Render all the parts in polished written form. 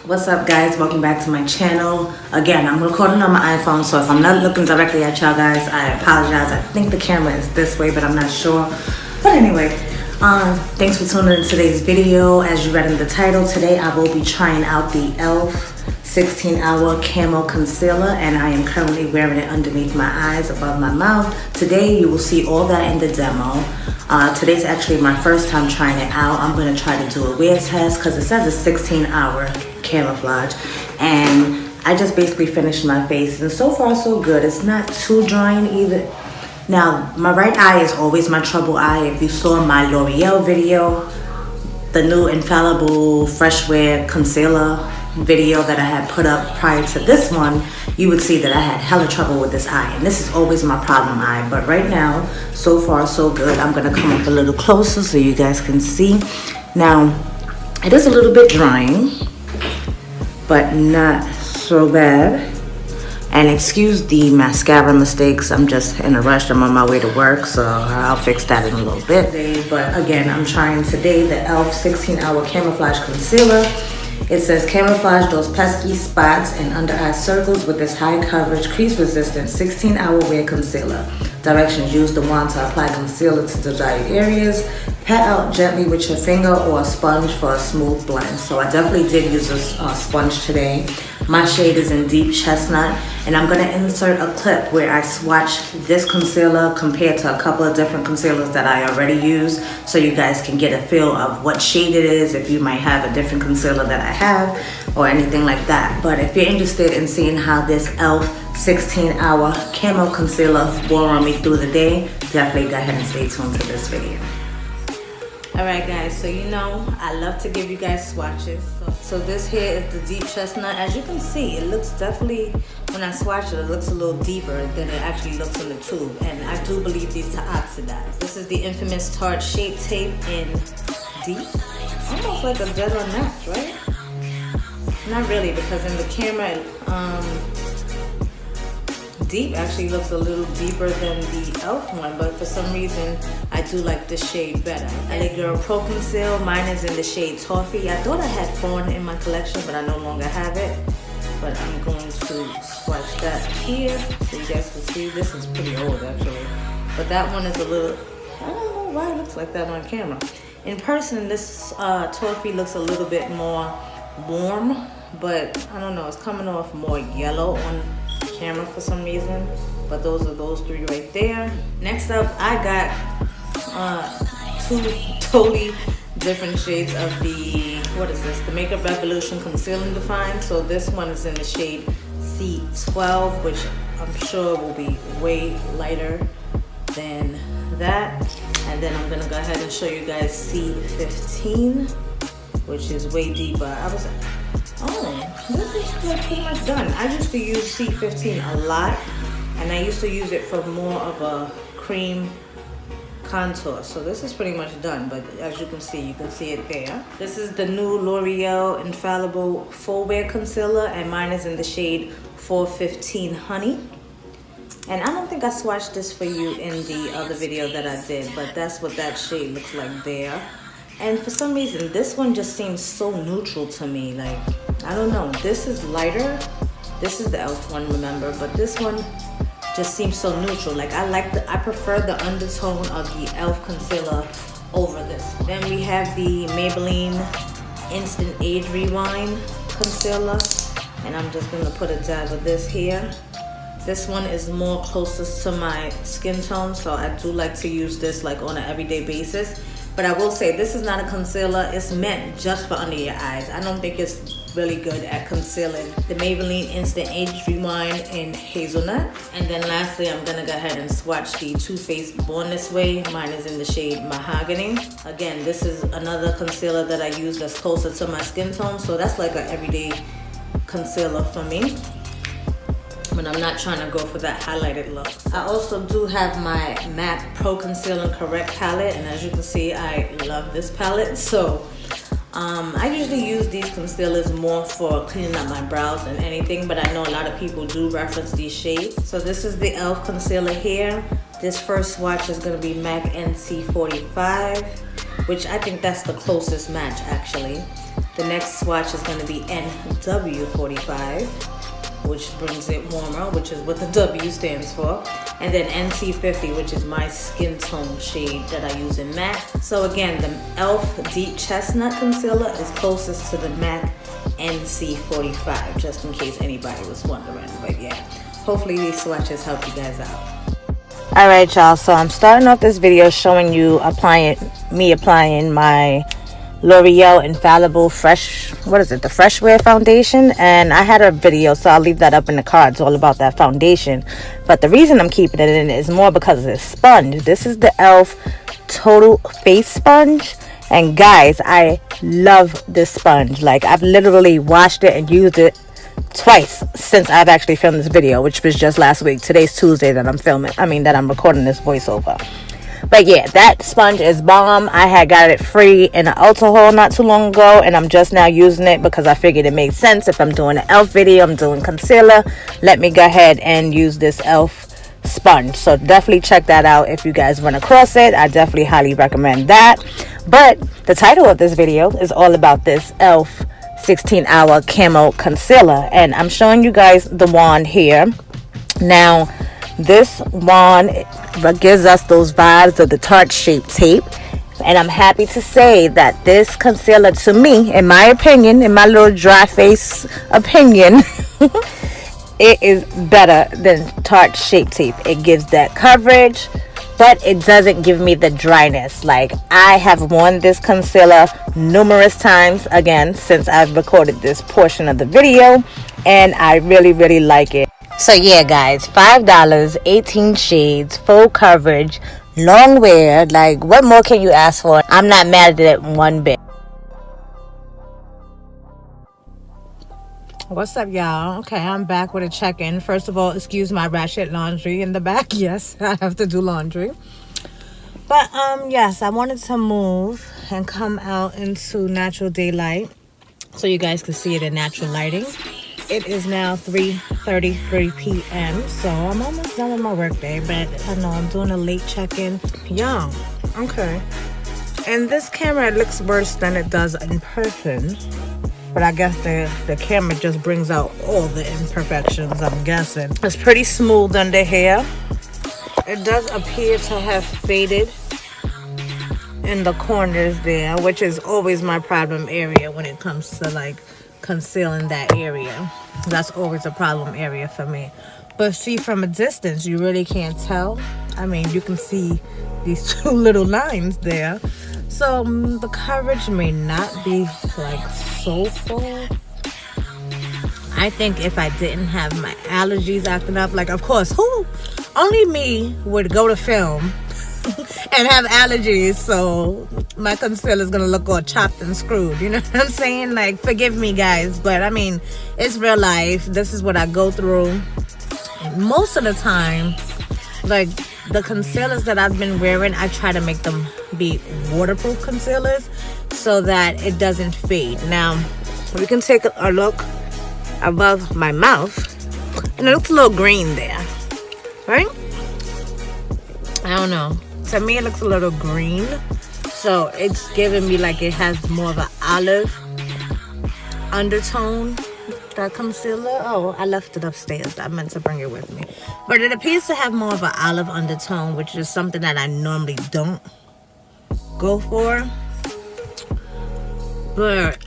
What's up, guys? Welcome back to my channel. Again, I'm recording on my iPhone, so if I'm not looking directly at y'all guys, I apologize. I think the camera is this way, but I'm not sure. But anyway, thanks for tuning in today's video. As you read in the title, today I will be trying out the ELF 16-hour camo concealer, and I am currently wearing it underneath my eyes, above my mouth. Today you will see all that in the demo. Today's actually my first time trying it out. I'm going to try to do a wear test because it says a 16-hour camouflage, and I just basically finished my face, and so far so good. It's not too drying either. Now, my right eye is always my trouble eye. If you saw my L'Oreal video, the new Infallible Fresh Wear Concealer video that I had put up prior to this one, you would see that I had hella trouble with this eye, and this is always my problem eye. But right now, so far so good. I'm gonna come up a little closer so you guys can see. Now, it is a little bit drying, but not so bad. And excuse the mascara mistakes, I'm just in a rush. I'm on my way to work, so I'll fix that in a little bit. But again, I'm trying today the ELF 16-hour camouflage concealer. It says camouflage those pesky spots and under eye circles with this high coverage, crease resistant 16-hour wear concealer. Directions: use the wand to apply concealer to desired areas. Pat out gently with your finger or a sponge for a smooth blend. So I definitely did use a sponge today. My shade is in Deep Chestnut, and I'm gonna insert a clip where I swatch this concealer compared to a couple of different concealers that I already use, so you guys can get a feel of what shade it is, if you might have a different concealer that I have or anything like that. But if you're interested in seeing how this ELF 16-hour camo concealer wore on me through the day, definitely go ahead and stay tuned to this video. Alright guys, so you know I love to give you guys swatches. So this here is the Deep Chestnut. As you can see, it looks definitely, when I swatch it, it looks a little deeper than it actually looks in the tube. And I do believe these to oxidize. This is the infamous Tarte Shape Tape in Deep. Almost like a Dead or Match, right? Not really, because in the camera, Deep actually looks a little deeper than the ELF one, but for some reason I do like this shade better. LA Girl Pro Conceal, mine is in the shade Toffee. I thought I had Fawn in my collection, but I no longer have it. But I'm going to swatch that here so you guys can see. This is pretty old actually, but that one is a little, I don't know why it looks like that on camera. In person, this Toffee looks a little bit more warm, but I don't know, it's coming off more yellow on camera for some reason. But those are those three right there. Next up, I got two totally different shades of the, what is this, the Makeup Revolution Conceal and Define. So this one is in the shade C12, which I'm sure will be way lighter than that. And then I'm gonna go ahead and show you guys C15, which is way deeper. Oh, this is like pretty much done. I used to use C15 a lot, and I used to use it for more of a cream contour. So this is pretty much done, but as you can see it there. This is the new L'Oreal Infallible Full Wear Concealer, and mine is in the shade 415 Honey. And I don't think I swatched this for you in the other video that I did, but that's what that shade looks like there. And for some reason, this one just seems so neutral to me. Like, I don't know, this is lighter. This is the ELF one, remember, but this one just seems so neutral. Like, I prefer the undertone of the ELF concealer over this. Then we have the Maybelline Instant Age Rewind Concealer, and I'm just gonna put a dab of this here. This one is more closest to my skin tone, so I do like to use this like on an everyday basis. But I will say, this is not a concealer. It's meant just for under your eyes. I don't think it's really good at concealing. The Maybelline Instant Age Rewind in Hazelnut. And then lastly, I'm gonna go ahead and swatch the Too Faced Born This Way. Mine is in the shade Mahogany. Again, this is another concealer that I use that's closer to my skin tone. So that's like an everyday concealer for me, but I'm not trying to go for that highlighted look. I also do have my MAC Pro Conceal and Correct palette, and as you can see, I love this palette. So I usually use these concealers more for cleaning up my brows than anything, but I know a lot of people do reference these shades. So this is the ELF concealer here. This first swatch is gonna be MAC NC45, which I think that's the closest match actually. The next swatch is going to be NW45, which brings it warmer, which is what the W stands for. And then NC50, which is my skin tone shade that I use in MAC. So again, the e.l.f. Deep Chestnut Concealer is closest to the MAC NC45, just in case anybody was wondering. But yeah, hopefully these swatches help you guys out. Alright y'all, so I'm starting off this video showing you applying my L'Oreal Infallible Fresh, the Fresh Wear Foundation. And I had a video, so I'll leave that up in the cards, all about that foundation. But the reason I'm keeping it in is more because of this sponge. This is the e.l.f. Total Face Sponge. And guys, I love this sponge. Like, I've literally washed it and used it twice since I've actually filmed this video, which was just last week. Today's Tuesday that I'm recording this voiceover. But yeah, that sponge is bomb. I had got it free in an Ulta haul not too long ago, and I'm just now using it because I figured it made sense. If I'm doing an e.l.f. video, I'm doing concealer, let me go ahead and use this e.l.f. sponge. So definitely check that out if you guys run across it. I definitely highly recommend that. But the title of this video is all about this e.l.f. 16-hour camo concealer, and I'm showing you guys the wand here. Now this wand gives us those vibes of the Tarte Shape Tape, and I'm happy to say that this concealer, to me, in my opinion, in my little dry face opinion, it is better than Tarte Shape Tape. It gives that coverage, but it doesn't give me the dryness. Like, I have worn this concealer numerous times, again, since I've recorded this portion of the video, and I really, really like it. So yeah, guys, $5, 18 shades, full coverage, long wear. Like, what more can you ask for? I'm not mad at it one bit. What's up, y'all? Okay, I'm back with a check-in. First of all, excuse my ratchet laundry in the back. Yes, I have to do laundry. But yes, I wanted to move and come out into natural daylight so you guys can see it in natural lighting. It is now 3:33 p.m. so I'm almost done with my work day, but I know I'm doing a late check-in. Young, okay. And this camera, it looks worse than it does in person. But I guess the camera just brings out all the imperfections, I'm guessing. It's pretty smooth under here. It does appear to have faded in the corners there, which is always my problem area when it comes to like concealing that area. That's always a problem area for me. But see, from a distance, you really can't tell. I mean, you can see these two little lines there. So the coverage may not be like so full. I think if I didn't have my allergies acting up, like, of course, only me would go to film and have allergies, so my concealer is gonna look all chopped and screwed, you know what I'm saying? Like, forgive me, guys, but I mean, it's real life. This is what I go through. And most of the time, like, the concealers that I've been wearing, I try to make them be waterproof concealers so that it doesn't fade. Now, we can take a look above my mouth, and it looks a little green there, right? I don't know. To me, it looks a little green, so it's giving me like it has more of an olive undertone. That concealer, oh, I left it upstairs. I meant to bring it with me, but it appears to have more of an olive undertone, which is something that I normally don't go for. But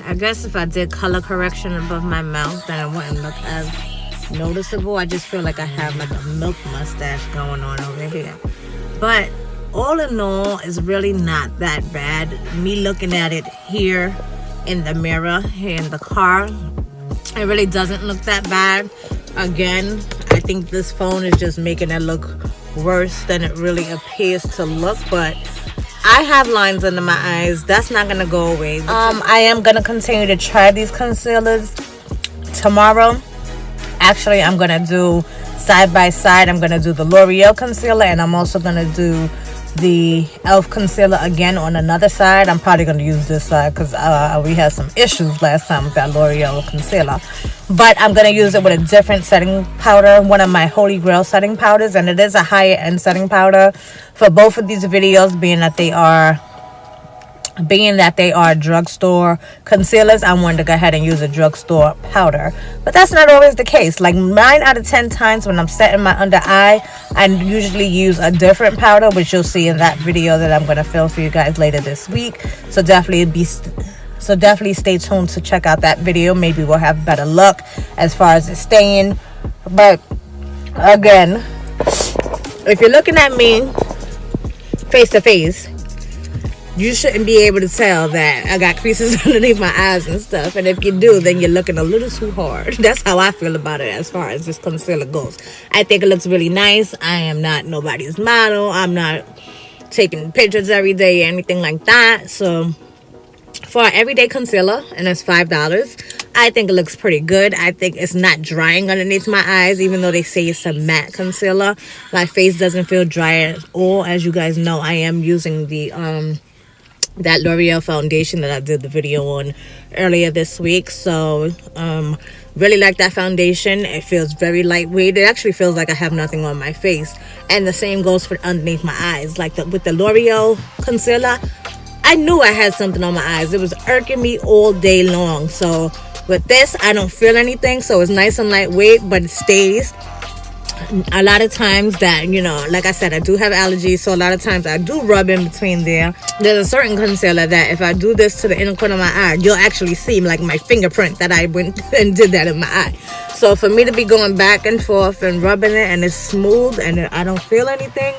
I guess if I did color correction above my mouth, then it wouldn't look as noticeable. I just feel like I have like a milk mustache going on over here. But all in all, it's really not that bad. Me looking at it here in the mirror, here in the car, it really doesn't look that bad. Again, I think this phone is just making it look worse than it really appears to look. But I have lines under my eyes. That's not gonna go away. I am gonna continue to try these concealers tomorrow. Actually, I'm gonna do side by side. I'm gonna do the L'Oreal concealer, and I'm also gonna do the e.l.f. concealer again on another side. I'm probably going to use this side because we had some issues last time with that L'Oreal concealer. But I'm going to use it with a different setting powder, one of my Holy Grail setting powders, and it is a higher end setting powder for both of these videos, being that they are being that they are drugstore concealers, I wanted to go ahead and use a drugstore powder. But that's not always the case. Like 9 out of 10 times when I'm setting my under eye, I usually use a different powder, which you'll see in that video that I'm going to film for you guys later this week. So definitely stay tuned to check out that video. Maybe we'll have better luck as far as it staying. But again, if you're looking at me face to face, you shouldn't be able to tell that I got creases underneath my eyes and stuff. And if you do, then you're looking a little too hard. That's how I feel about it as far as this concealer goes. I think it looks really nice. I am not nobody's model. I'm not taking pictures every day or anything like that. So for an everyday concealer, and it's $5, I think it looks pretty good. I think it's not drying underneath my eyes, even though they say it's a matte concealer. My face doesn't feel dry at all. As you guys know, I am using the that L'Oreal foundation that I did the video on earlier this week. So really like that foundation. It feels very lightweight. It actually feels like I have nothing on my face. And the same goes for underneath my eyes. Like with the L'Oreal concealer, I knew I had something on my eyes. It was irking me all day long. So with this, I don't feel anything. So it's nice and lightweight, but it stays. A lot of times that, you know, like I said, I do have allergies, so a lot of times I do rub in between there. There's a certain concealer that if I do this to the inner corner of my eye, you'll actually see like my fingerprint that I went and did that in my eye. So for me to be going back and forth and rubbing it and it's smooth and I don't feel anything,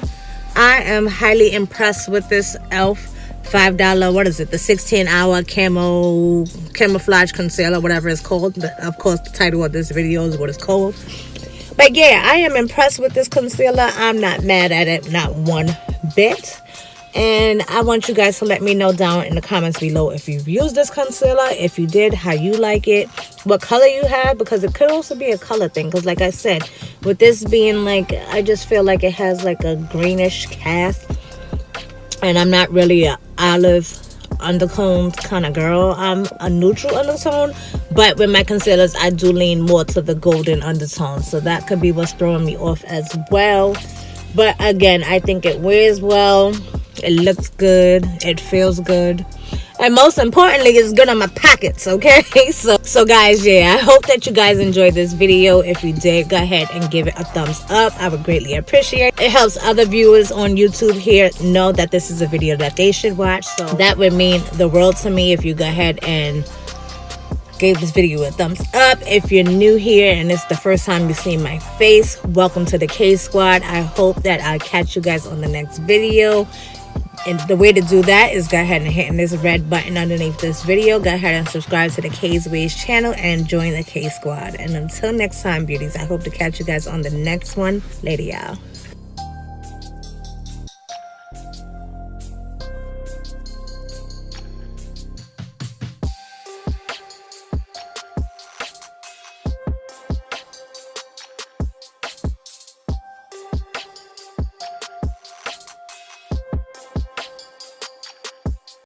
I am highly impressed with this ELF $5, what is it, the 16-hour camo camouflage concealer, whatever it's called. Of course, the title of this video is what it's called. But yeah, I am impressed with this concealer. I'm not mad at it, not one bit. And I want you guys to let me know down in the comments below if you've used this concealer. If you did, how you like it, what color you have, because it could also be a color thing. Because like I said, with this being like, I just feel like it has like a greenish cast. And I'm not really a olive undertone kind of girl. I'm a neutral undertone, but with my concealers I do lean more to the golden undertone, so that could be what's throwing me off as well. But again, I think it wears well, it looks good, it feels good, and most importantly, it's good on my pockets. Okay, so guys, yeah, I hope that you guys enjoyed this video. If you did, go ahead and give it a thumbs up. I would greatly appreciate it. It helps other viewers on YouTube here know that this is a video that they should watch, so that would mean the world to me if you go ahead and give this video a thumbs up. If you're new here and it's the first time you've seen my face, welcome to the K Squad. I hope that I'll catch you guys on the next video. And the way to do that is go ahead and hit this red button underneath this video. Go ahead and subscribe to the K's Ways channel and join the K Squad. And until next time, beauties, I hope to catch you guys on the next one. Later, y'all.